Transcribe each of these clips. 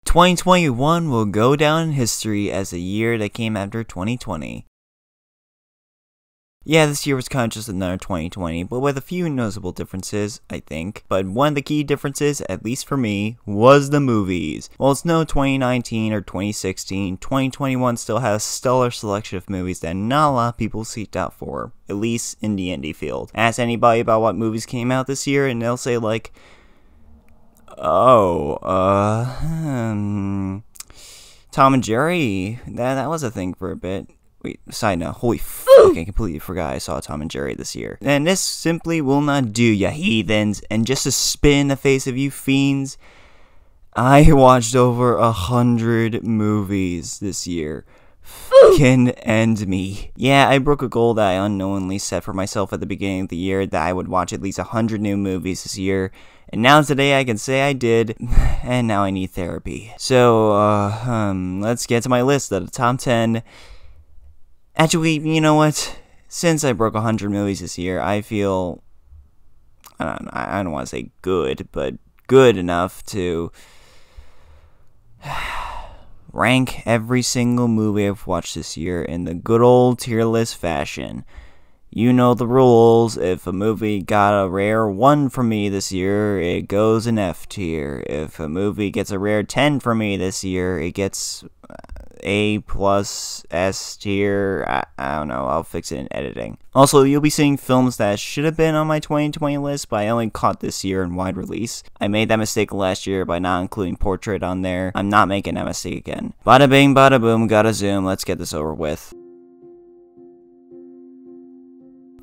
2021 will go down in history as the year that came after 2020. Yeah, this year was kind of just another 2020, but with a few noticeable differences, I think. But one of the key differences, at least for me, was the movies. While it's no 2019 or 2016, 2021 still has a stellar selection of movies that not a lot of people seeked out for, at least in the indie field. Ask anybody about what movies came out this year, and they'll say like, Tom and Jerry, that was a thing for a bit. Wait, side note, holy fuck, I completely forgot I saw Tom and Jerry this year. And this simply will not do, ya heathens, and just to spit in the face of you fiends, I watched over 100 movies this year. Fucking end me. Yeah, I broke a goal that I unknowingly set for myself at the beginning of the year that I would watch at least 100 new movies this year. And now today I can say I did, and now I need therapy. So, let's get to my list of the top 10. Actually, you know what? Since I broke 100 movies this year, I feel, I don't want to say good, but good enough to rank every single movie I've watched this year in the good old tier list fashion. You know the rules. If a movie got a rare 1 from me this year, it goes in F tier. If a movie gets a rare 10 from me this year, it gets A+, S tier. I don't know, I'll fix it in editing. Also, you'll be seeing films that should have been on my 2020 list, but I only caught this year in wide release. I made that mistake last year by not including Portrait on there. I'm not making that mistake again. Bada bing, bada boom, gotta zoom, let's get this over with.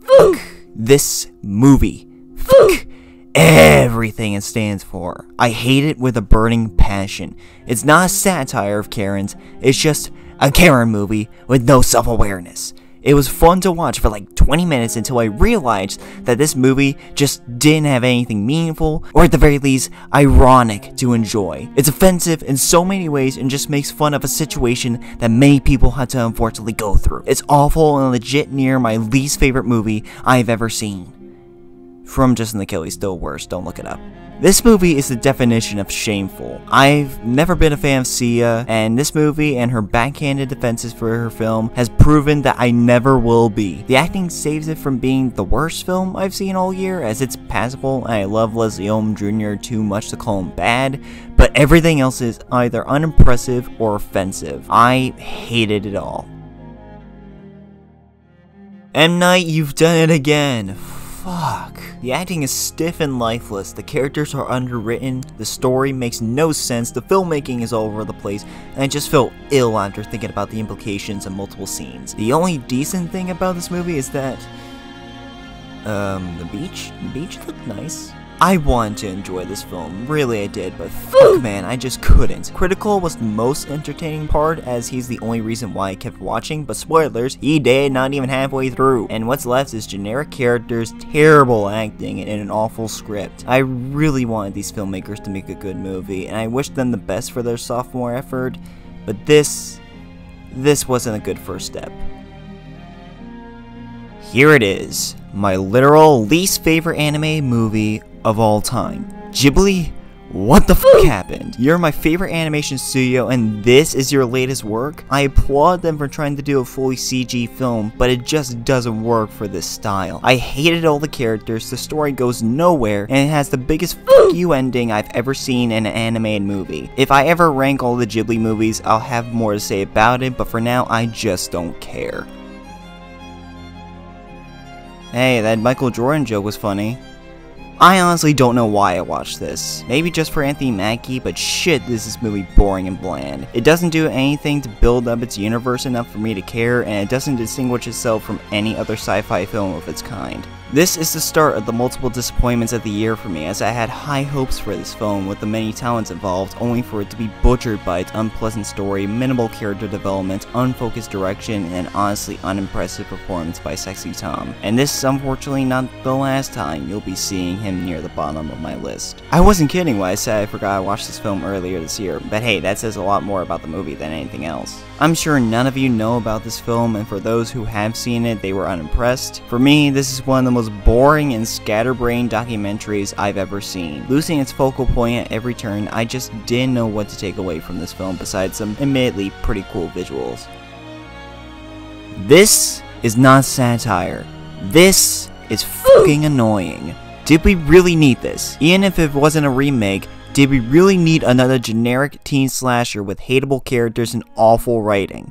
Fuck this movie. Fuck everything it stands for. I hate it with a burning passion. It's not a satire of Karens, it's just a Karen movie with no self-awareness. It was fun to watch for like 20 minutes until I realized that this movie just didn't have anything meaningful, or at the very least, ironic to enjoy. It's offensive in so many ways and just makes fun of a situation that many people had to unfortunately go through. It's awful and legit near my least favorite movie I've ever seen. From Justin the Kelly, still worse, don't look it up. This movie is the definition of shameful. I've never been a fan of Sia, and this movie and her backhanded defenses for her film has proven that I never will be. The acting saves it from being the worst film I've seen all year, as it's passable, and I love Leslie Odom Jr. too much to call him bad, but everything else is either unimpressive or offensive. I hated it all. M. Night, you've done it again. Fuck. The acting is stiff and lifeless, the characters are underwritten, the story makes no sense, the filmmaking is all over the place, and I just felt ill after thinking about the implications of multiple scenes. The only decent thing about this movie is that, the beach looked nice. I wanted to enjoy this film, really I did, but fuck man, I just couldn't. Critical was the most entertaining part, as he's the only reason why I kept watching, but spoilers, he died not even halfway through. And what's left is generic characters, terrible acting, and an awful script. I really wanted these filmmakers to make a good movie, and I wish them the best for their sophomore effort, but this wasn't a good first step. Here it is, my literal least favorite anime movie of all time. Ghibli? What the fuck happened? You're my favorite animation studio and this is your latest work? I applaud them for trying to do a fully CG film, but it just doesn't work for this style. I hated all the characters, the story goes nowhere, and it has the biggest fuck you ending I've ever seen in an animated movie. If I ever rank all the Ghibli movies, I'll have more to say about it, but for now, I just don't care. Hey, that Michael Jordan joke was funny. I honestly don't know why I watched this. Maybe just for Anthony Mackie, but shit, this is movie boring and bland. It doesn't do anything to build up its universe enough for me to care, and it doesn't distinguish itself from any other sci-fi film of its kind. This is the start of the multiple disappointments of the year for me, as I had high hopes for this film with the many talents involved, only for it to be butchered by its unpleasant story, minimal character development, unfocused direction, and an honestly unimpressive performance by Sexy Tom. And this is unfortunately not the last time you'll be seeing him near the bottom of my list. I wasn't kidding when I said I forgot I watched this film earlier this year, but hey, that says a lot more about the movie than anything else. I'm sure none of you know about this film, and for those who have seen it, they were unimpressed. For me, this is one of the most boring and scatterbrained documentaries I've ever seen. Losing its focal point at every turn, I just didn't know what to take away from this film besides some admittedly pretty cool visuals. This is not satire. This is fucking annoying. Did we really need this? Even if it wasn't a remake, did we really need another generic teen slasher with hateable characters and awful writing?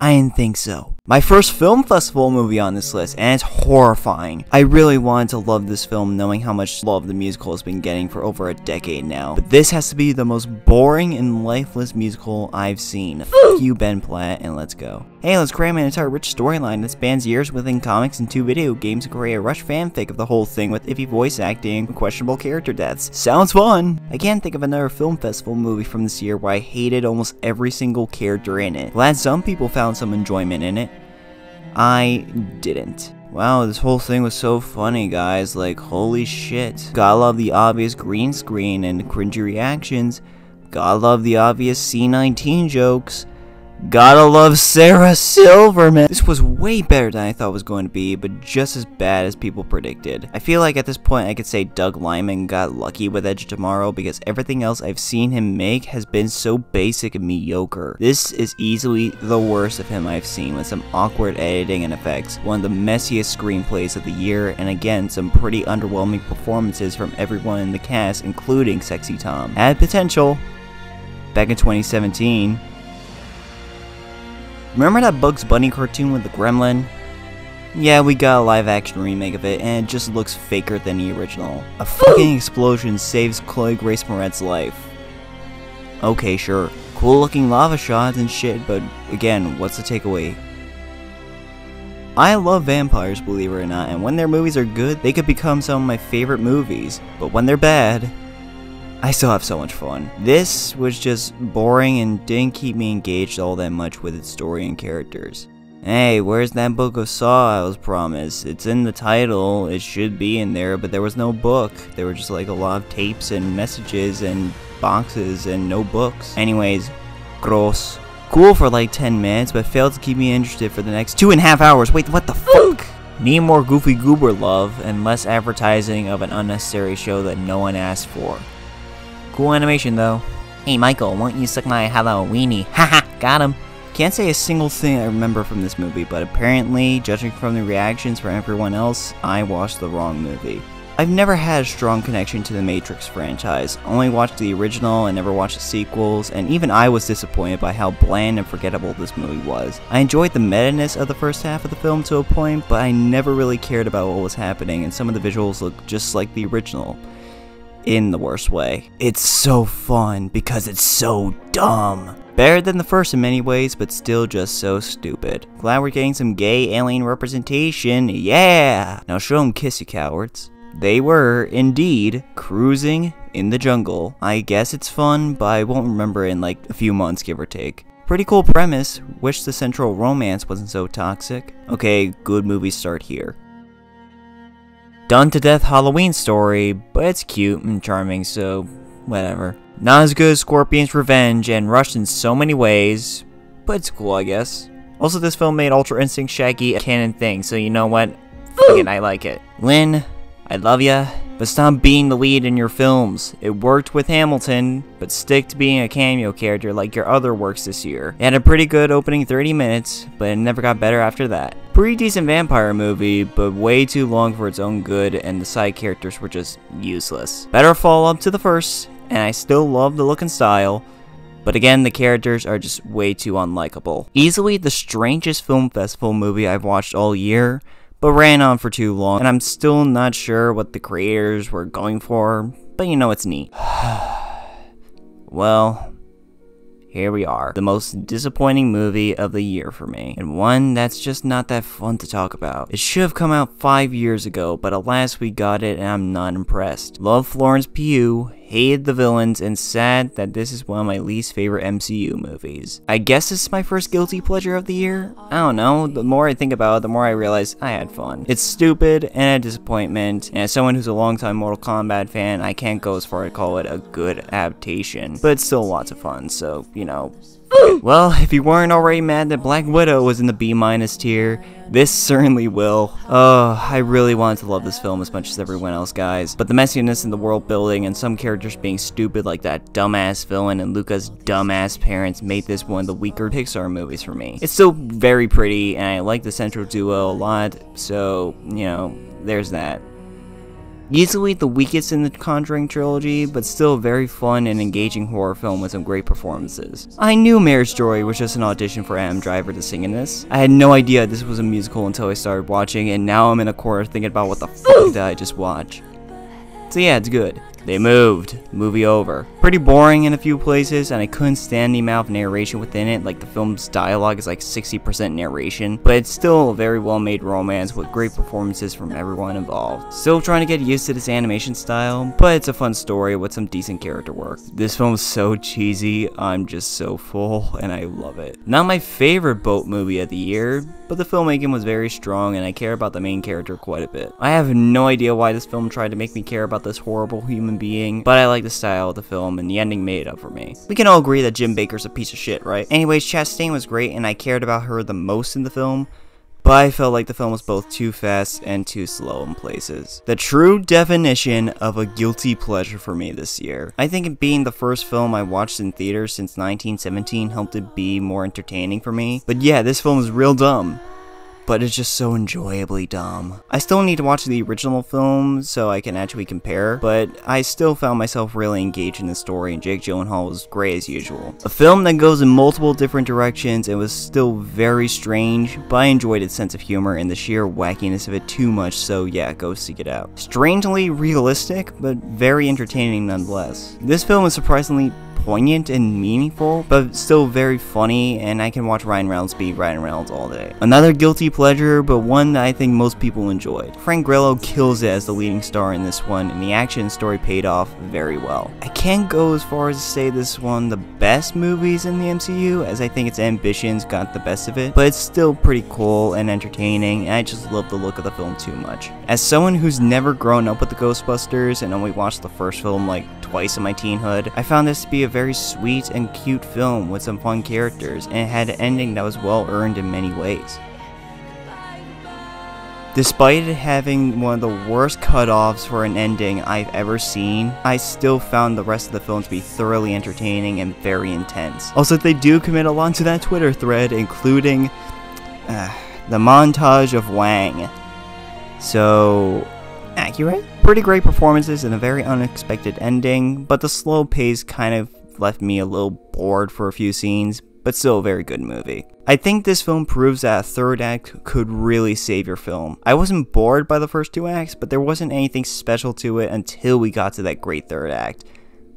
I didn't think so. My first film festival movie on this list, and it's horrifying. I really wanted to love this film knowing how much love the musical has been getting for over a decade now. But this has to be the most boring and lifeless musical I've seen. Fuck you, Ben Platt, and let's go. Hey, let's cram an entire rich storyline that spans years within comics and 2 video games and create a rush fanfic of the whole thing with iffy voice acting and questionable character deaths. Sounds fun! I can't think of another film festival movie from this year where I hated almost every single character in it. Glad some people found some enjoyment in it. I didn't. Wow, this whole thing was so funny, guys. Like, holy shit. Gotta love the obvious green screen and cringy reactions. Gotta love the obvious C-19 jokes. Gotta love Sarah Silverman. This was way better than I thought it was going to be, but just as bad as people predicted. I feel like at this point I could say Doug Liman got lucky with Edge of Tomorrow because everything else I've seen him make has been so basic and mediocre. This is easily the worst of him I've seen, with some awkward editing and effects, one of the messiest screenplays of the year, and again some pretty underwhelming performances from everyone in the cast, including Sexy Tom. Had potential back in 2017. Remember that Bugs Bunny cartoon with the gremlin? Yeah, we got a live action remake of it, and it just looks faker than the original. A fucking explosion saves Chloe Grace Moretz's life. Okay, sure. Cool looking lava shots and shit, but again, what's the takeaway? I love vampires, believe it or not, and when their movies are good, they could become some of my favorite movies. But when they're bad, I still have so much fun. This was just boring and didn't keep me engaged all that much with its story and characters. Hey, where's that book of Saw I was promised? It's in the title, it should be in there, but there was no book. There were just like a lot of tapes and messages and boxes and no books. Anyways, gross. Cool for like 10 minutes, but failed to keep me interested for the next 2.5 hours. Wait, what the fuck? Need more Goofy Goober love and less advertising of an unnecessary show that no one asked for. Cool animation though. Hey Michael, won't you suck my Halloweeny? Haha, got him. Can't say a single thing I remember from this movie, but apparently, judging from the reactions from everyone else, I watched the wrong movie. I've never had a strong connection to the Matrix franchise, only watched the original and never watched the sequels, and even I was disappointed by how bland and forgettable this movie was. I enjoyed the meta-ness of the first half of the film to a point, but I never really cared about what was happening, and some of the visuals look just like the original. In the worst way. It's so fun because it's so dumb. Better than the first in many ways, but still just so stupid. Glad we're getting some gay alien representation, yeah! Now show them kiss, you cowards. They were, indeed, cruising in the jungle. I guess it's fun, but I won't remember in like a few months, give or take. Pretty cool premise, wish the central romance wasn't so toxic. Okay, good movies start here. Done to death Halloween story, but it's cute and charming, so whatever. Not as good as Scorpion's Revenge and rushed in so many ways, but it's cool, I guess. Also, this film made Ultra Instinct Shaggy a canon thing, so you know what? Fucking I like it. Lynn, I love ya, but stop being the lead in your films. It worked with Hamilton, but stick to being a cameo character like your other works this year. It had a pretty good opening 30 minutes, but it never got better after that. Pretty decent vampire movie, but way too long for its own good, and the side characters were just useless. Better follow-up to the first, and I still love the look and style, but again, the characters are just way too unlikable. Easily the strangest film festival movie I've watched all year, but ran on for too long, and I'm still not sure what the creators were going for, but you know, it's neat. Well, here we are. The most disappointing movie of the year for me, and one that's just not that fun to talk about. It should have come out 5 years ago, but alas we got it and I'm not impressed. Love Florence Pugh, hated the villains, and sad that this is one of my least favorite MCU movies. I guess this is my first guilty pleasure of the year? I don't know, the more I think about it, the more I realize I had fun. It's stupid and a disappointment, and as someone who's a longtime Mortal Kombat fan, I can't go as far to call it a good adaptation, but it's still lots of fun, so, you know, Well, if you weren't already mad that Black Widow was in the B- tier, this certainly will. Oh, I really wanted to love this film as much as everyone else, guys. But the messiness in the world building and some characters being stupid like that dumbass villain and Luca's dumbass parents made this one of the weaker Pixar movies for me. It's still very pretty and I like the central duo a lot, so, you know, there's that. Easily the weakest in the Conjuring trilogy, but still a very fun and engaging horror film with some great performances. I knew Marriage Story was just an audition for Adam Driver to sing in this. I had no idea this was a musical until I started watching, and now I'm in a corner thinking about what the fuck did I just watch. So yeah, it's good. They moved. Movie over. Pretty boring in a few places, and I couldn't stand the amount of narration within it. Like, the film's dialogue is like 60% narration, but it's still a very well-made romance with great performances from everyone involved. Still trying to get used to this animation style, but it's a fun story with some decent character work. This film's so cheesy, I'm just so full, and I love it. Not my favorite boat movie of the year, but the filmmaking was very strong, and I care about the main character quite a bit. I have no idea why this film tried to make me care about this horrible human being, but I like the style of the film, and the ending made it up for me. We can all agree that Jim Baker's a piece of shit, right? Anyways, Chastain was great, and I cared about her the most in the film, but I felt like the film was both too fast and too slow in places. The true definition of a guilty pleasure for me this year. I think it being the first film I watched in theaters since 1917 helped it be more entertaining for me, but yeah, this film is real dumb. But it's just so enjoyably dumb. I still need to watch the original film so I can actually compare, but I still found myself really engaged in the story and Jake Gyllenhaal was great as usual. A film that goes in multiple different directions and was still very strange, but I enjoyed its sense of humor and the sheer wackiness of it too much, so yeah, go seek it out. Strangely realistic, but very entertaining nonetheless. This film is surprisingly poignant and meaningful, but still very funny, and I can watch Ryan Reynolds be Ryan Reynolds all day. Another guilty pleasure, but one that I think most people enjoyed. Frank Grillo kills it as the leading star in this one, and the action story paid off very well. I can't go as far as to say this is one of the best movies in the MCU, as I think its ambitions got the best of it, but it's still pretty cool and entertaining, and I just love the look of the film too much. As someone who's never grown up with the Ghostbusters and only watched the first film like twice in my teenhood, I found this to be a very sweet and cute film with some fun characters, and it had an ending that was well earned in many ways. Despite it having one of the worst cutoffs for an ending I've ever seen, I still found the rest of the film to be thoroughly entertaining and very intense. Also, they do commit a lot to that Twitter thread, including the montage of Wang. So, accurate? Pretty great performances and a very unexpected ending, but the slow pace kind of left me a little bored for a few scenes, but still a very good movie. I think this film proves that a third act could really save your film. I wasn't bored by the first two acts, but there wasn't anything special to it until we got to that great third act,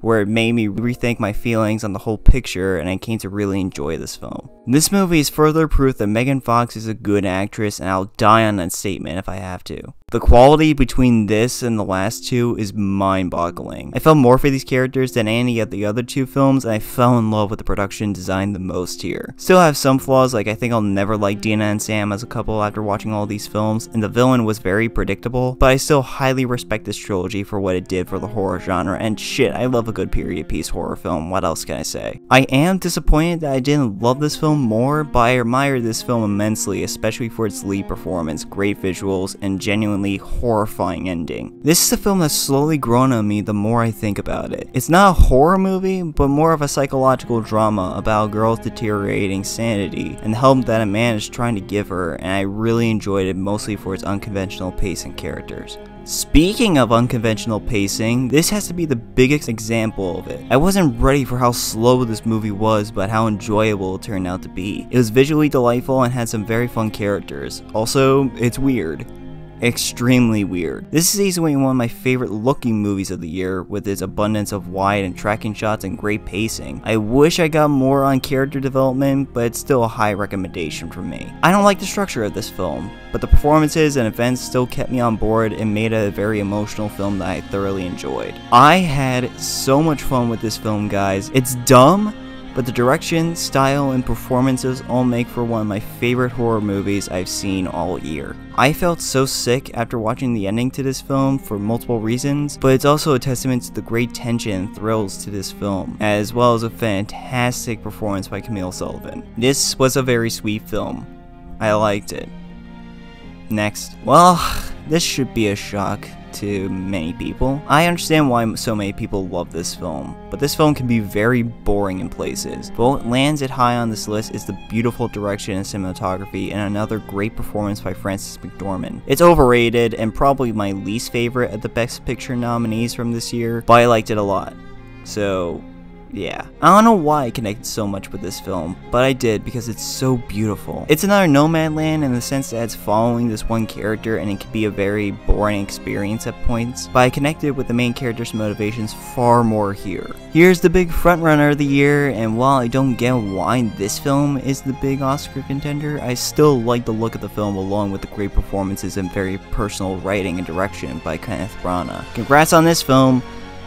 where it made me rethink my feelings on the whole picture and I came to really enjoy this film. This movie is further proof that Megan Fox is a good actress, and I'll die on that statement if I have to. The quality between this and the last two is mind-boggling. I felt more for these characters than any of the other two films, and I fell in love with the production design the most here. Still have some flaws, like I think I'll never like Dina and Sam as a couple after watching all these films, and the villain was very predictable, but I still highly respect this trilogy for what it did for the horror genre, and shit, I love a good period piece horror film, what else can I say? I am disappointed that I didn't love this film more, but I admire this film immensely, especially for its lead performance, great visuals, and genuinely horrifying ending. This is a film that's slowly grown on me the more I think about it. It's not a horror movie, but more of a psychological drama about a girl's deteriorating sanity and the help that a man is trying to give her, and I really enjoyed it mostly for its unconventional pace and characters. Speaking of unconventional pacing, this has to be the biggest example of it. I wasn't ready for how slow this movie was, but how enjoyable it turned out to be. It was visually delightful and had some very fun characters. Also, it's weird. Extremely weird. This is easily one of my favorite looking movies of the year, with its abundance of wide and tracking shots and great pacing. I wish I got more on character development, but it's still a high recommendation from me. I don't like the structure of this film, but the performances and events still kept me on board and made it a very emotional film that I thoroughly enjoyed. I had so much fun with this film, guys. It's dumb, but the direction, style, and performances all make for one of my favorite horror movies I've seen all year. I felt so sick after watching the ending to this film for multiple reasons, but it's also a testament to the great tension and thrills to this film, as well as a fantastic performance by Camille Sullivan. This was a very sweet film. I liked it. Next. Well, this should be a shock to many people. I understand why so many people love this film, but this film can be very boring in places. But what lands it high on this list is the beautiful direction and cinematography and another great performance by Frances McDormand. It's overrated and probably my least favorite of the Best Picture nominees from this year, but I liked it a lot. So yeah. I don't know why I connected so much with this film, but I did because it's so beautiful. It's another Nomadland in the sense that it's following this one character and it can be a very boring experience at points, but I connected with the main character's motivations far more here. Here's the big frontrunner of the year, and while I don't get why this film is the big Oscar contender, I still like the look of the film along with the great performances and very personal writing and direction by Kenneth Branagh. Congrats on this film,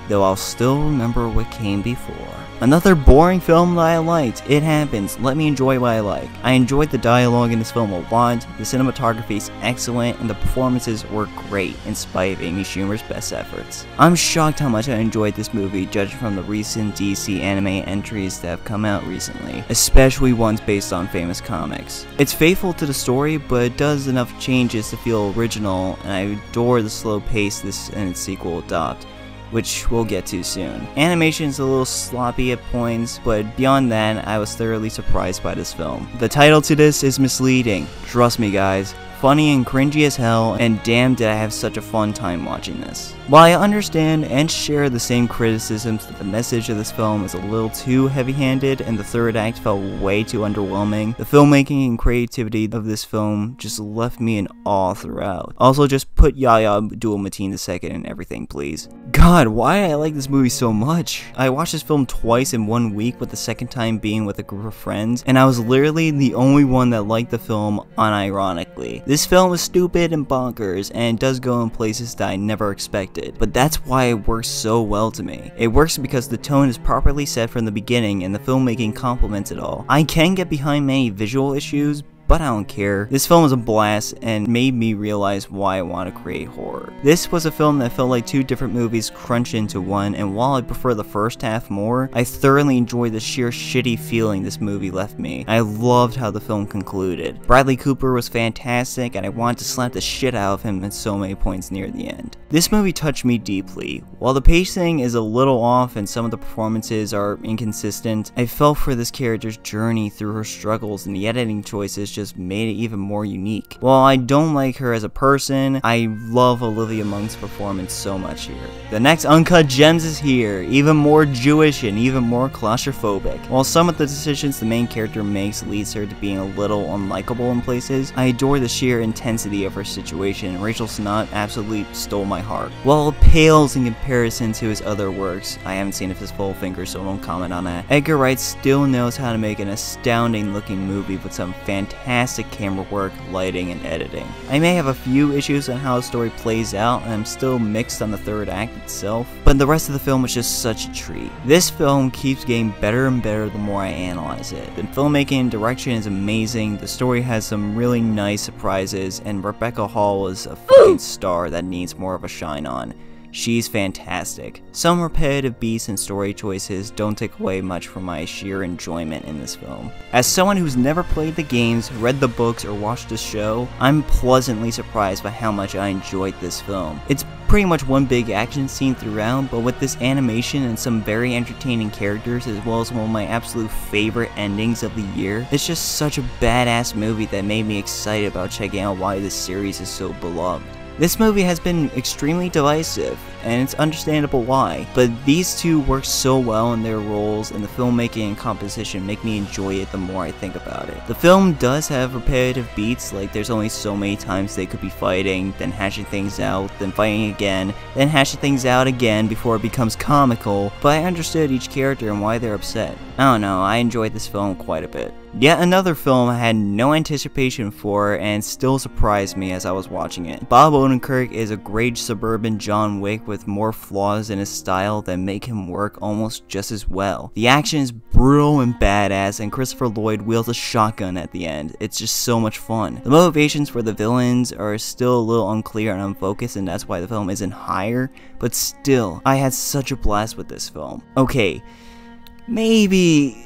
though I'll still remember what came before. Another boring film that I liked. It happens. Let me enjoy what I like. I enjoyed the dialogue in this film a lot, the cinematography is excellent, and the performances were great in spite of Amy Schumer's best efforts. I'm shocked how much I enjoyed this movie, judging from the recent DC anime entries that have come out recently, especially ones based on famous comics. It's faithful to the story, but it does enough changes to feel original, and I adore the slow pace this and its sequel adopt, which we'll get to soon. Animation is a little sloppy at points, but beyond that, I was thoroughly surprised by this film. The title to this is misleading, trust me guys. Funny and cringy as hell, and damn did I have such a fun time watching this. While I understand and share the same criticisms that the message of this film is a little too heavy-handed and the third act felt way too underwhelming, the filmmaking and creativity of this film just left me in awe throughout. Also, just put Yahya Abdul-Mateen II in everything, please. God, why did I like this movie so much? I watched this film twice in 1 week, with the second time being with a group of friends, and I was literally the only one that liked the film unironically. This film is stupid and bonkers, and it does go in places that I never expected, but that's why it works so well to me. It works because the tone is properly set from the beginning and the filmmaking complements it all. I can get behind many visual issues, but I don't care. This film was a blast and made me realize why I want to create horror. This was a film that felt like two different movies crunched into one, and while I prefer the first half more, I thoroughly enjoyed the sheer shitty feeling this movie left me. I loved how the film concluded. Bradley Cooper was fantastic, and I wanted to slap the shit out of him at so many points near the end. This movie touched me deeply. While the pacing is a little off and some of the performances are inconsistent, I felt for this character's journey through her struggles, and the editing choices just made it even more unique. While I don't like her as a person, I love Olivia Munn's performance so much here. The next Uncut Gems is here, even more Jewish and even more claustrophobic. While some of the decisions the main character makes leads her to being a little unlikable in places, I adore the sheer intensity of her situation. Rachel Sennott absolutely stole my heart. While it pales in comparison to his other works, I haven't seen his full finger, so I won't comment on that. Edgar Wright still knows how to make an astounding looking movie with some fantastic camera work, lighting, and editing. I may have a few issues on how the story plays out, and I'm still mixed on the third act itself, but the rest of the film is just such a treat. This film keeps getting better and better the more I analyze it. The filmmaking and direction is amazing, the story has some really nice surprises, and Rebecca Hall is a fucking star that needs more of a shine on. She's fantastic. Some repetitive beats and story choices don't take away much from my sheer enjoyment in this film. As someone who's never played the games, read the books, or watched the show, I'm pleasantly surprised by how much I enjoyed this film. It's pretty much one big action scene throughout, but with this animation and some very entertaining characters, as well as one of my absolute favorite endings of the year, it's just such a badass movie that made me excited about checking out why this series is so beloved. This movie has been extremely divisive, and it's understandable why, but these two work so well in their roles, and the filmmaking and composition make me enjoy it the more I think about it. The film does have repetitive beats, like there's only so many times they could be fighting, then hashing things out, then fighting again, then hashing things out again before it becomes comical, but I understood each character and why they're upset. I don't know, I enjoyed this film quite a bit. Yet another film I had no anticipation for and still surprised me as I was watching it. Bob Odenkirk is a great suburban John Wick with more flaws in his style that make him work almost just as well. The action is brutal and badass, and Christopher Lloyd wields a shotgun at the end. It's just so much fun. The motivations for the villains are still a little unclear and unfocused, and that's why the film isn't higher, but still, I had such a blast with this film. Okay, maybe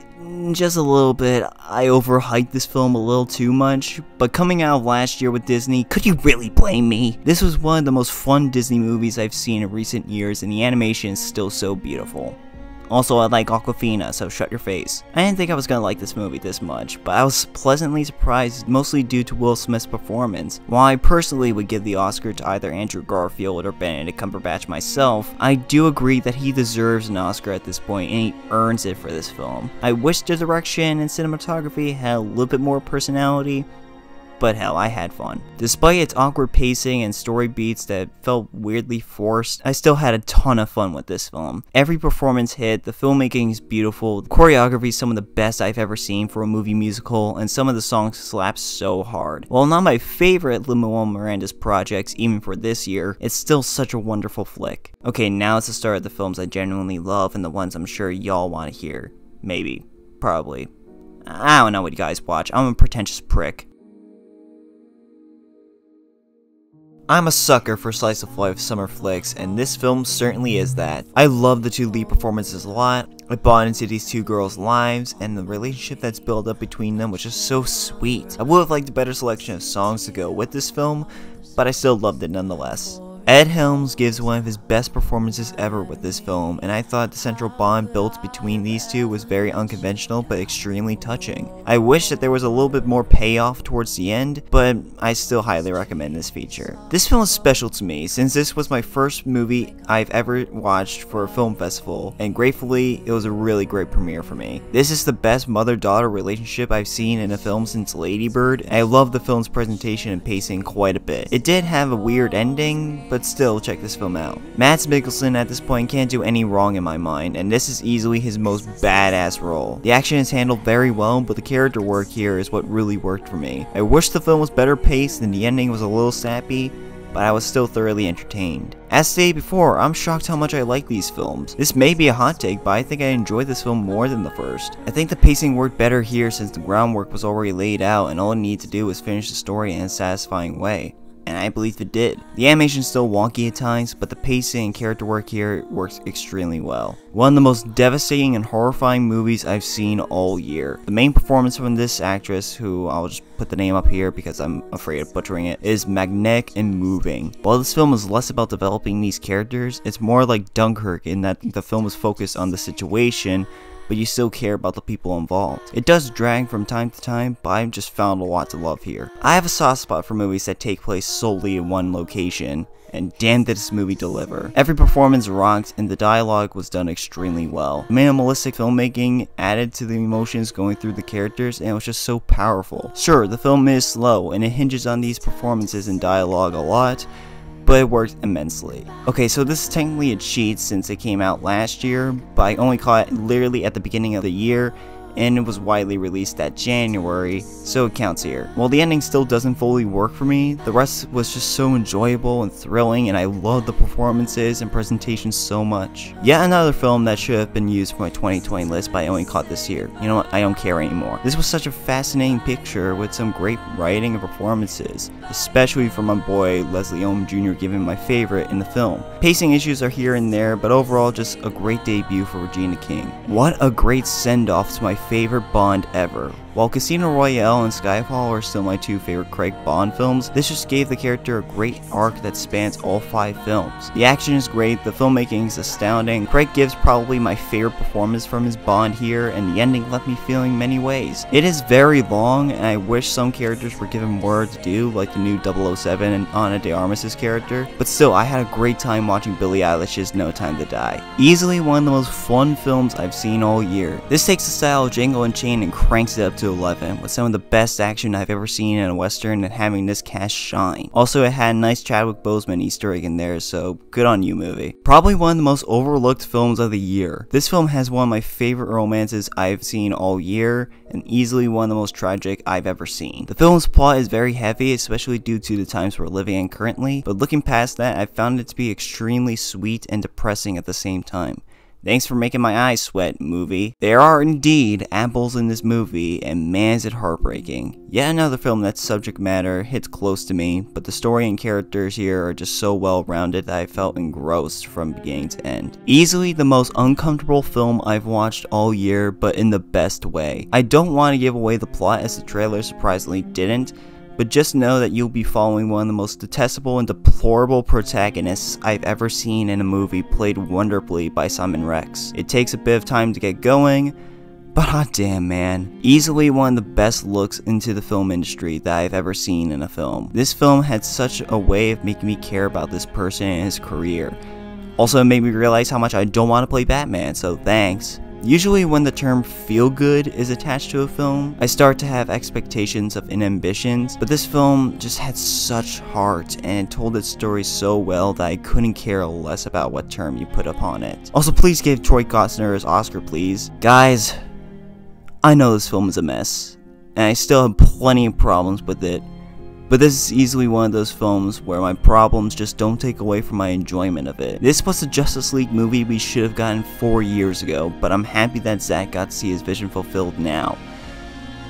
just a little bit, I overhyped this film a little too much, but coming out of last year with Disney, could you really blame me? This was one of the most fun Disney movies I've seen in recent years, and the animation is still so beautiful. Also, I like Awkwafina, so shut your face. I didn't think I was gonna like this movie this much, but I was pleasantly surprised, mostly due to Will Smith's performance. While I personally would give the Oscar to either Andrew Garfield or Benedict Cumberbatch myself, I do agree that he deserves an Oscar at this point, and he earns it for this film. I wish the direction and cinematography had a little bit more personality, but hell, I had fun. Despite its awkward pacing and story beats that felt weirdly forced, I still had a ton of fun with this film. Every performance hit, the filmmaking is beautiful, the choreography is some of the best I've ever seen for a movie musical, and some of the songs slap so hard. While not my favorite Lin-Manuel Miranda's projects, even for this year, it's still such a wonderful flick. Okay, now it's the start of the films I genuinely love and the ones I'm sure y'all want to hear. Maybe. Probably. I don't know what you guys watch, I'm a pretentious prick. I'm a sucker for slice of life summer flicks, and this film certainly is that. I love the two lead performances a lot, I bought into these two girls' lives, and the relationship that's built up between them was just so sweet. I would have liked a better selection of songs to go with this film, but I still loved it nonetheless. Ed Helms gives one of his best performances ever with this film, and I thought the central bond built between these two was very unconventional but extremely touching. I wish that there was a little bit more payoff towards the end, but I still highly recommend this feature. This film is special to me since this was my first movie I've ever watched for a film festival, and gratefully it was a really great premiere for me. This is the best mother-daughter relationship I've seen in a film since Lady Bird, and I love the film's presentation and pacing quite a bit. It did have a weird ending, but still, check this film out. Mads Mikkelsen at this point can't do any wrong in my mind, and this is easily his most badass role. The action is handled very well, but the character work here is what really worked for me. I wish the film was better paced and the ending was a little sappy, but I was still thoroughly entertained. As stated before, I'm shocked how much I like these films. This may be a hot take, but I think I enjoyed this film more than the first. I think the pacing worked better here since the groundwork was already laid out and all I need to do was finish the story in a satisfying way. And I believe it did. The animation is still wonky at times, but the pacing and character work here works extremely well. One of the most devastating and horrifying movies I've seen all year. The main performance from this actress, who I'll just put the name up here because I'm afraid of butchering it, is magnetic and moving. While this film is less about developing these characters, it's more like Dunkirk in that the film is focused on the situation, but you still care about the people involved. It does drag from time to time, but I've just found a lot to love here. I have a soft spot for movies that take place solely in one location, and damn did this movie deliver. Every performance rocked, and the dialogue was done extremely well. Minimalistic filmmaking added to the emotions going through the characters, and it was just so powerful. Sure, the film is slow, and it hinges on these performances and dialogue a lot, but it worked immensely. Okay, so this is technically a cheat since it came out last year, but I only caught it literally at the beginning of the year, and it was widely released that January, so it counts here. While the ending still doesn't fully work for me, the rest was just so enjoyable and thrilling, and I loved the performances and presentation so much. Yet another film that should have been used for my 2020 list, but I only caught this year. You know what, I don't care anymore. This was such a fascinating picture with some great writing and performances, especially for my boy Leslie Odom Jr. giving my favorite in the film. Pacing issues are here and there, but overall just a great debut for Regina King. What a great send-off to my favorite Bond ever. While Casino Royale and Skyfall are still my two favorite Craig Bond films, this just gave the character a great arc that spans all 5 films. The action is great, the filmmaking is astounding, Craig gives probably my favorite performance from his Bond here, and the ending left me feeling many ways. It is very long, and I wish some characters were given more to do, like the new 007 and Ana de Armas' character, but still, I had a great time watching Billie Eilish's No Time to Die. Easily one of the most fun films I've seen all year. This takes the style of Django Unchained and cranks it up to 11, with some of the best action I've ever seen in a western and having this cast shine. Also, it had a nice Chadwick Boseman Easter egg in there, so good on you, movie. Probably one of the most overlooked films of the year. This film has one of my favorite romances I've seen all year, and easily one of the most tragic I've ever seen. The film's plot is very heavy, especially due to the times we're living in currently, but looking past that, I found it to be extremely sweet and depressing at the same time. Thanks for making my eyes sweat, movie. There are indeed apples in this movie, and man is it heartbreaking. Yet another film that subject matter hits close to me, but the story and characters here are just so well rounded that I felt engrossed from beginning to end. Easily the most uncomfortable film I've watched all year, but in the best way. I don't want to give away the plot as the trailer surprisingly didn't, but just know that you'll be following one of the most detestable and deplorable protagonists I've ever seen in a movie, played wonderfully by Simon Rex. It takes a bit of time to get going, but hot damn man, easily one of the best looks into the film industry that I've ever seen in a film. This film had such a way of making me care about this person and his career. Also, it made me realize how much I don't want to play Batman, so thanks. Usually when the term feel good is attached to a film, I start to have expectations of inhibitions, but this film just had such heart and it told its story so well that I couldn't care less about what term you put upon it. Also, please give Troy Kotsur his Oscar, please. Guys, I know this film is a mess, and I still have plenty of problems with it, but this is easily one of those films where my problems just don't take away from my enjoyment of it. This was the Justice League movie we should have gotten 4 years ago, but I'm happy that Zack got to see his vision fulfilled now.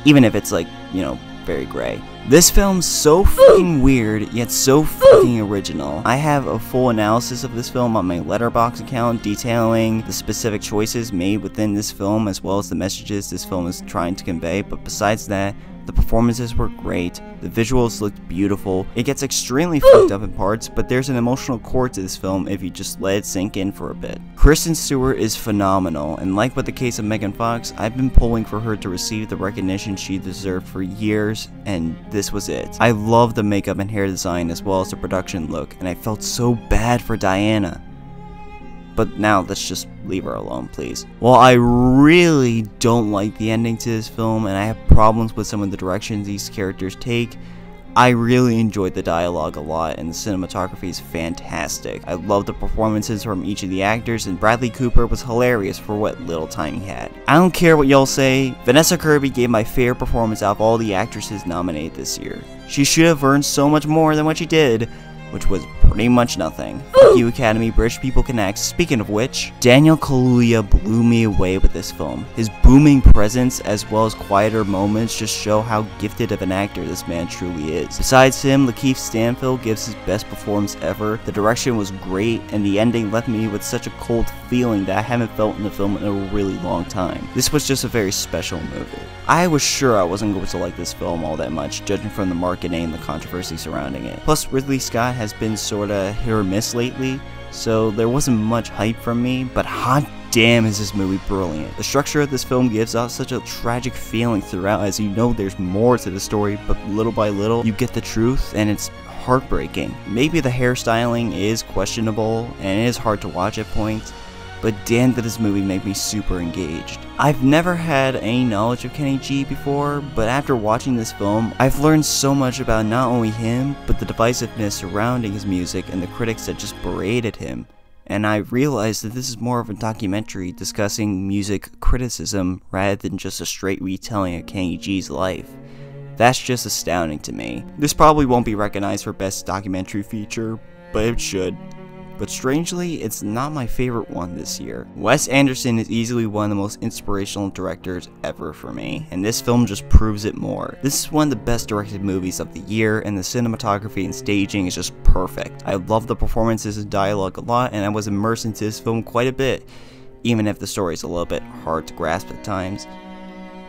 Even if it's like, you know, very gray. This film's so fucking weird, yet so fucking original. I have a full analysis of this film on my Letterboxd account detailing the specific choices made within this film as well as the messages this film is trying to convey, but besides that, the performances were great, the visuals looked beautiful, it gets extremely fucked up in parts, but there's an emotional core to this film if you just let it sink in for a bit. Kristen Stewart is phenomenal, and like with the case of Megan Fox, I've been pulling for her to receive the recognition she deserved for years, and this was it. I love the makeup and hair design as well as the production look, and I felt so bad for Diana. But now let's just leave her alone, please. While I really don't like the ending to this film, and I have problems with some of the directions these characters take, I really enjoyed the dialogue a lot, and the cinematography is fantastic. I love the performances from each of the actors, and Bradley Cooper was hilarious for what little time he had. I don't care what y'all say, Vanessa Kirby gave my favorite performance out of all the actresses nominated this year. She should have earned so much more than what she did, which was pretty much nothing. Fuck you, Academy, British people can act. Speaking of which, Daniel Kaluuya blew me away with this film. His booming presence as well as quieter moments just show how gifted of an actor this man truly is. Besides him, Lakeith Stanfield gives his best performance ever, the direction was great, and the ending left me with such a cold feeling that I haven't felt in a film in a really long time. This was just a very special movie. I was sure I wasn't going to like this film all that much, judging from the marketing and the controversy surrounding it. Plus, Ridley Scott has been sorta hit or miss lately, so there wasn't much hype from me, but hot damn is this movie brilliant. The structure of this film gives off such a tragic feeling throughout, as you know there's more to the story, but little by little you get the truth, and it's heartbreaking. Maybe the hairstyling is questionable, and it is hard to watch at points, but damn did this movie make me super engaged. I've never had any knowledge of Kenny G before, but after watching this film, I've learned so much about not only him, but the divisiveness surrounding his music and the critics that just berated him. And I realized that this is more of a documentary discussing music criticism rather than just a straight retelling of Kenny G's life. That's just astounding to me. This probably won't be recognized for best documentary feature, but it should. But strangely, it's not my favorite one this year. Wes Anderson is easily one of the most inspirational directors ever for me, and this film just proves it more. This is one of the best directed movies of the year, and the cinematography and staging is just perfect. I love the performances and dialogue a lot, and I was immersed into this film quite a bit, even if the story is a little bit hard to grasp at times.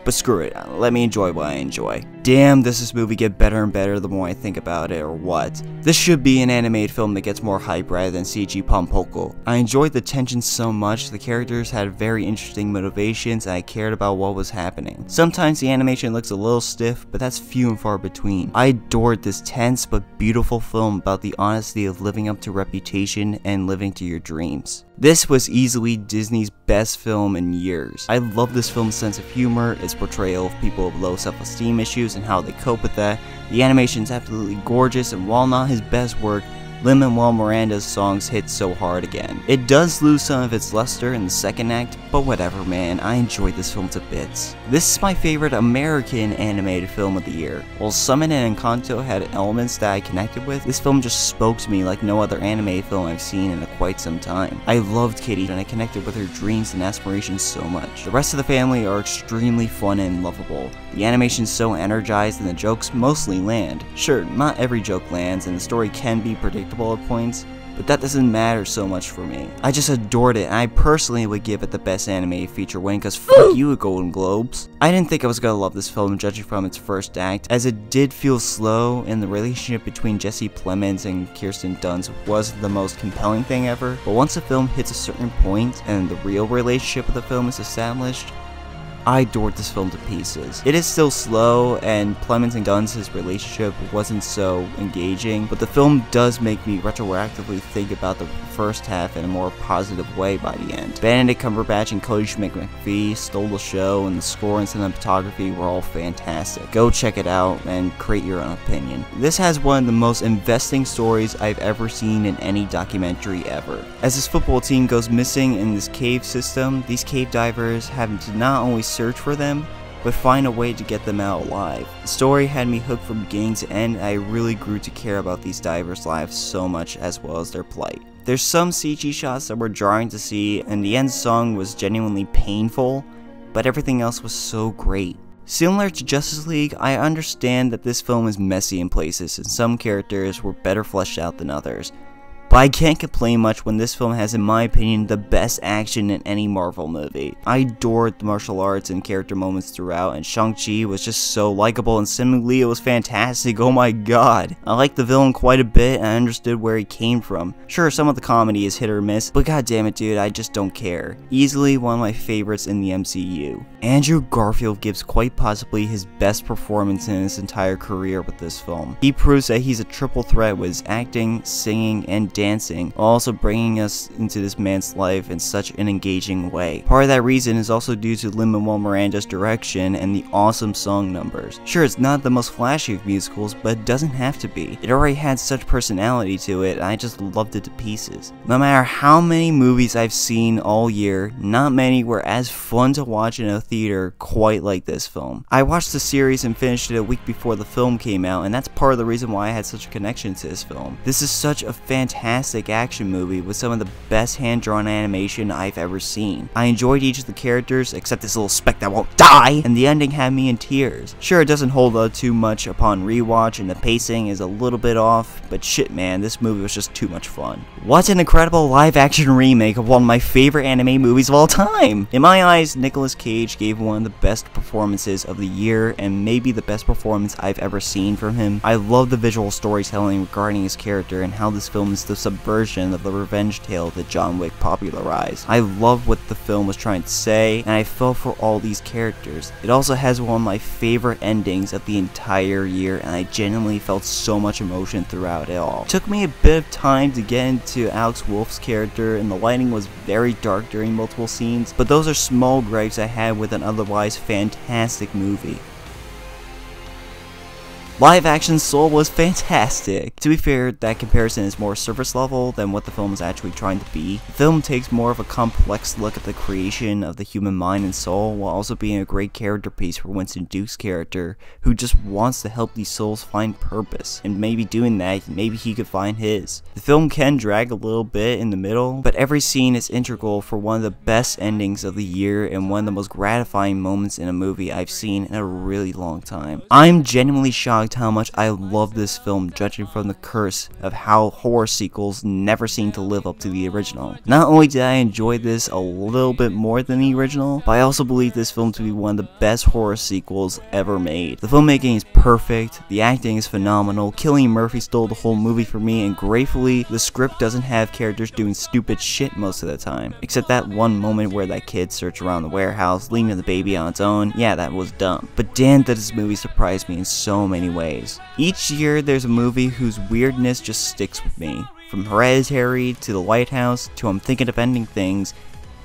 But screw it, let me enjoy what I enjoy. damn, does this movie get better and better the more I think about it, or what? This should be an animated film that gets more hype rather than CG pompoko. I enjoyed the tension so much, the characters had very interesting motivations, and I cared about what was happening. Sometimes the animation looks a little stiff, but that's few and far between. I adored this tense but beautiful film about the honesty of living up to reputation and living to your dreams. This was easily Disney's best film in years. I love this film's sense of humor, its portrayal of people with low self-esteem issues and how they cope with that. The animation is absolutely gorgeous, and while not his best work, Lin-Manuel Miranda's songs hit so hard again. It does lose some of its luster in the second act, but whatever man, I enjoyed this film to bits. This is my favorite American animated film of the year. While Summon and Encanto had elements that I connected with, this film just spoke to me like no other animated film I've seen in quite some time. I loved Kitty and I connected with her dreams and aspirations so much. The rest of the family are extremely fun and lovable. The animation's so energized and the jokes mostly land. Sure, not every joke lands and the story can be predictable at points, but that doesn't matter so much for me. I just adored it, and I personally would give it the best animated feature win, cause fuck you, Golden Globes. I didn't think I was gonna love this film judging from its first act, as it did feel slow, and the relationship between Jesse Plemons and Kirsten Dunst was the most compelling thing ever, but once the film hits a certain point, and the real relationship of the film is established, I adored this film to pieces. It is still slow, and Plemons and Dunst's relationship wasn't so engaging, but the film does make me retroactively think about the first half in a more positive way by the end. Benedict Cumberbatch and Cody Schmidt-McPhee stole the show, and the score and cinematography were all fantastic. Go check it out and create your own opinion. This has one of the most investing stories I've ever seen in any documentary ever. As this football team goes missing in this cave system, these cave divers have to not only search for them, but find a way to get them out alive. The story had me hooked from beginning to end, and I really grew to care about these divers' lives so much as well as their plight. There's some CG shots that were jarring to see, and the end song was genuinely painful, but everything else was so great. Similar to Justice League, I understand that this film is messy in places, and some characters were better fleshed out than others. But I can't complain much when this film has, in my opinion, the best action in any Marvel movie. I adored the martial arts and character moments throughout, and Shang-Chi was just so likable, and Simu Liu was fantastic, oh my god. I liked the villain quite a bit, and I understood where he came from. Sure, some of the comedy is hit or miss, but god damn it dude, I just don't care. Easily one of my favorites in the MCU. Andrew Garfield gives quite possibly his best performance in his entire career with this film. He proves that he's a triple threat with his acting, singing, and dancing, while also bringing us into this man's life in such an engaging way. Part of that reason is also due to Lin-Manuel Miranda's direction and the awesome song numbers. Sure, it's not the most flashy of musicals, but it doesn't have to be. It already had such personality to it, and I just loved it to pieces. No matter how many movies I've seen all year, not many were as fun to watch in a theater quite like this film. I watched the series and finished it a week before the film came out, and that's part of the reason why I had such a connection to this film. This is such a fantastic action movie with some of the best hand-drawn animation I've ever seen. I enjoyed each of the characters, except this little speck that won't die, and the ending had me in tears. Sure, it doesn't hold up too much upon rewatch, and the pacing is a little bit off, but shit man, this movie was just too much fun. What an incredible live-action remake of one of my favorite anime movies of all time! In my eyes, Nicolas Cage gave one of the best performances of the year, and maybe the best performance I've ever seen from him. I love the visual storytelling regarding his character and how this film is the subversion of the revenge tale that John Wick popularized. I love what the film was trying to say, and I fell for all these characters. It also has one of my favorite endings of the entire year, and I genuinely felt so much emotion throughout it all. It took me a bit of time to get into Alex Wolff's character, and the lighting was very dark during multiple scenes, but those are small gripes I had with an otherwise fantastic movie. Live action Soul was fantastic. To be fair, that comparison is more surface level than what the film is actually trying to be. The film takes more of a complex look at the creation of the human mind and soul, while also being a great character piece for Winston Duke's character, who just wants to help these souls find purpose, and maybe doing that, maybe he could find his. The film can drag a little bit in the middle, but every scene is integral for one of the best endings of the year and one of the most gratifying moments in a movie I've seen in a really long time. I'm genuinely shocked shocked how much I love this film, judging from the curse of how horror sequels never seem to live up to the original. Not only did I enjoy this a little bit more than the original, but I also believe this film to be one of the best horror sequels ever made. The filmmaking is perfect, the acting is phenomenal, Cillian Murphy stole the whole movie for me, and gratefully, the script doesn't have characters doing stupid shit most of the time. Except that one moment where that kid searched around the warehouse, leaving the baby on its own. Yeah, that was dumb. But damn, did this movie surprise me in so many ways. Each year, there's a movie whose weirdness just sticks with me. From Hereditary, to The Lighthouse, to I'm Thinking of Ending Things,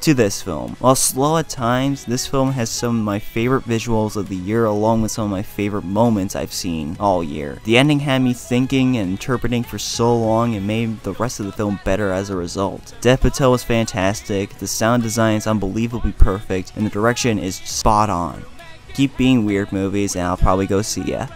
to this film. While slow at times, this film has some of my favorite visuals of the year along with some of my favorite moments I've seen all year. The ending had me thinking and interpreting for so long and made the rest of the film better as a result. Dev Patel is fantastic, the sound design is unbelievably perfect, and the direction is spot on. Keep being weird movies and I'll probably go see ya.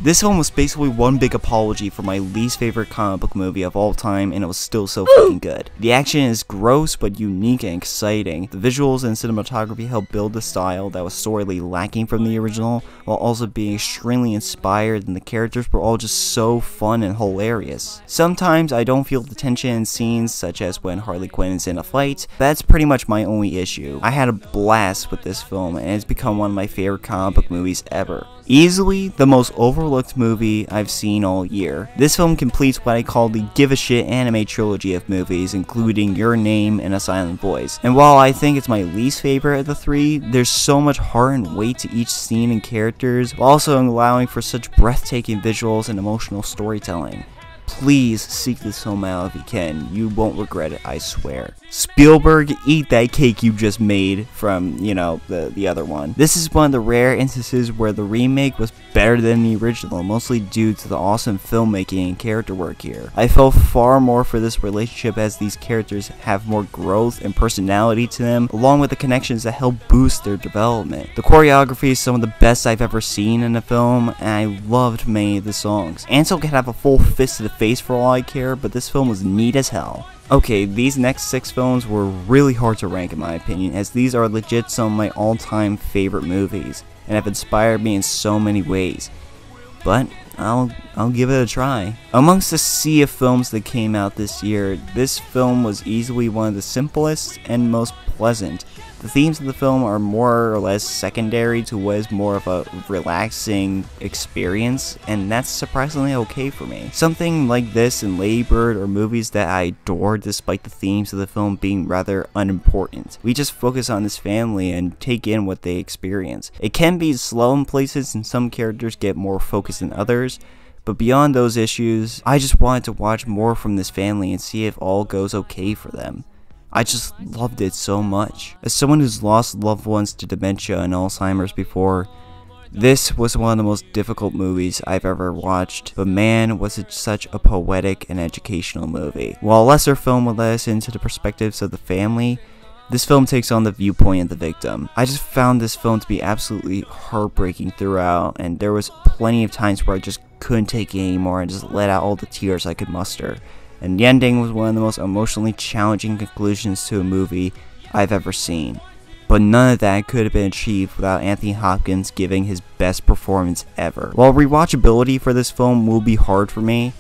This film was basically one big apology for my least favorite comic book movie of all time, and it was still so fucking good. The action is gross but unique and exciting. The visuals and cinematography help build the style that was sorely lacking from the original, while also being extremely inspired, and the characters were all just so fun and hilarious. Sometimes I don't feel the tension in scenes, such as when Harley Quinn is in a fight. That's pretty much my only issue. I had a blast with this film, and it's become one of my favorite comic book movies ever. Easily the most overlooked movie I've seen all year. This film completes what I call the give a shit anime trilogy of movies, including Your Name and A Silent Voice. And while I think it's my least favorite of the three, there's so much heart and weight to each scene and characters, while also allowing for such breathtaking visuals and emotional storytelling. Please seek this film out if you can. You won't regret it, I swear. Spielberg, eat that cake you just made from, you know, the other one. This is one of the rare instances where the remake was better than the original, mostly due to the awesome filmmaking and character work here. I felt far more for this relationship as these characters have more growth and personality to them, along with the connections that help boost their development. The choreography is some of the best I've ever seen in a film, and I loved many of the songs. Ansel could have a full fist to the face for all I care, but this film was neat as hell. Okay, these next 6 films were really hard to rank in my opinion, as these are legit some of my all-time favorite movies, and have inspired me in so many ways. But I'll give it a try. Amongst the sea of films that came out this year, this film was easily one of the simplest and most pleasant. The themes of the film are more or less secondary to what is more of a relaxing experience, and that's surprisingly okay for me. Something like this and Lady Bird are movies that I adore despite the themes of the film being rather unimportant. We just focus on this family and take in what they experience. It can be slow in places and some characters get more focused than others, but beyond those issues, I just wanted to watch more from this family and see if all goes okay for them. I just loved it so much. As someone who's lost loved ones to dementia and Alzheimer's before, this was one of the most difficult movies I've ever watched, but man, was it such a poetic and educational movie. While a lesser film would let us into the perspectives of the family, this film takes on the viewpoint of the victim. I just found this film to be absolutely heartbreaking throughout, and there was plenty of times where I just couldn't take it anymore and just let out all the tears I could muster. And the ending was one of the most emotionally challenging conclusions to a movie I've ever seen. But none of that could have been achieved without Anthony Hopkins giving his best performance ever. While rewatchability for this film will be hard for me,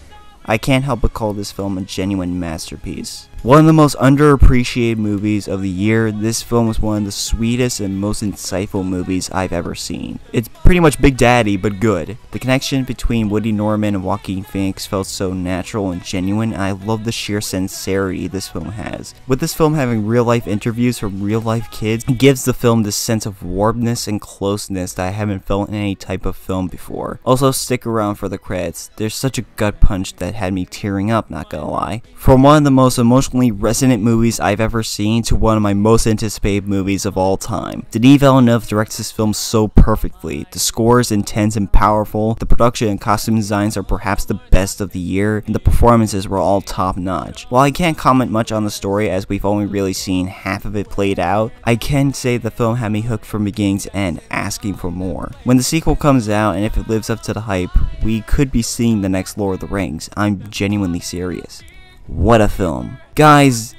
I can't help but call this film a genuine masterpiece. One of the most underappreciated movies of the year, this film was one of the sweetest and most insightful movies I've ever seen. It's pretty much Big Daddy, but good. The connection between Woody Norman and Joaquin Phoenix felt so natural and genuine, and I love the sheer sincerity this film has. With this film having real-life interviews from real-life kids, it gives the film this sense of warmness and closeness that I haven't felt in any type of film before. Also, stick around for the credits. There's such a gut punch that had me tearing up, not gonna lie. From one of the most emotionally resonant movies I've ever seen to one of my most anticipated movies of all time. Denis Villeneuve directs this film so perfectly. The score is intense and powerful, the production and costume designs are perhaps the best of the year, and the performances were all top notch. While I can't comment much on the story as we've only really seen half of it played out, I can say the film had me hooked from beginning to end, asking for more. When the sequel comes out and if it lives up to the hype, we could be seeing the next Lord of the Rings. I'm genuinely serious. What a film. Guys,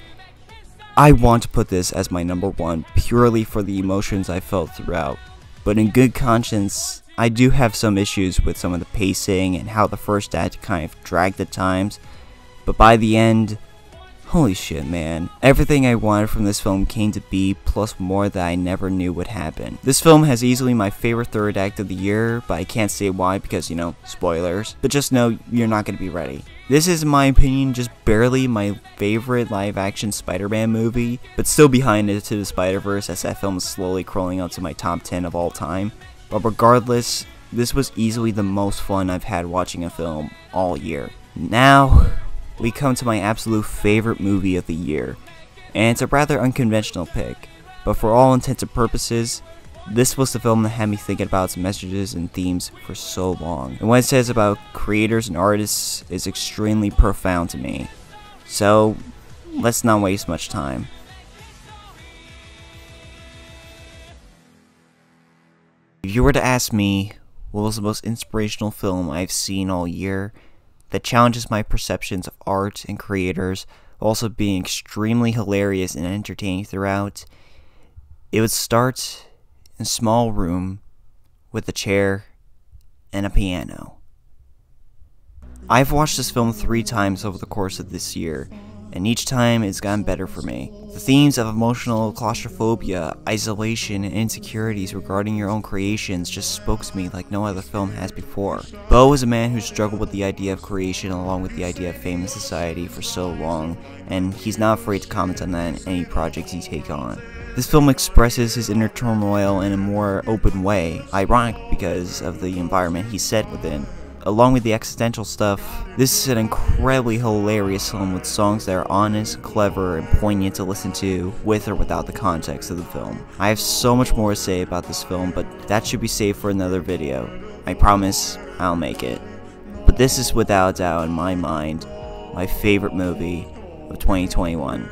I want to put this as my number 1 purely for the emotions I felt throughout, but in good conscience, I do have some issues with some of the pacing and how the first act kind of dragged at times, but by the end, holy shit, man. Everything I wanted from this film came to be, plus more that I never knew would happen. This film has easily my favorite third act of the year, but I can't say why because, you know, spoilers. But just know you're not going to be ready. This is, in my opinion, just barely my favorite live-action Spider-Man movie, but still behind Into the Spider-Verse, as that film is slowly crawling up to my top 10 of all time. But regardless, this was easily the most fun I've had watching a film all year. Now, we come to my absolute favorite movie of the year, and it's a rather unconventional pick, but for all intents and purposes, this was the film that had me thinking about its messages and themes for so long, and what it says about creators and artists is extremely profound to me. So, let's not waste much time. If you were to ask me what was the most inspirational film I've seen all year, that challenges my perceptions of art and creators, while also being extremely hilarious and entertaining throughout, it would start in a small room with a chair and a piano. I've watched this film 3 times over the course of this year, and each time it's gotten better for me. The themes of emotional claustrophobia, isolation, and insecurities regarding your own creations just spoke to me like no other film has before. Bo is a man who struggled with the idea of creation along with the idea of fame in society for so long, and he's not afraid to comment on that in any projects he takes on. This film expresses his inner turmoil in a more open way, ironic because of the environment he's set within. Along with the existential stuff, this is an incredibly hilarious film with songs that are honest, clever, and poignant to listen to, with or without the context of the film. I have so much more to say about this film, but that should be saved for another video. I promise I'll make it. But this is without a doubt, in my mind, my favorite movie of 2021.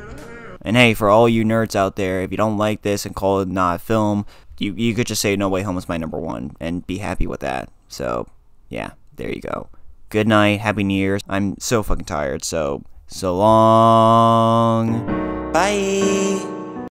And hey, for all you nerds out there, if you don't like this and call it not a film, you could just say No Way Home is my #1 and be happy with that. So, yeah. There you go. Good night, Happy New Year's. I'm so fucking tired, so long. Bye!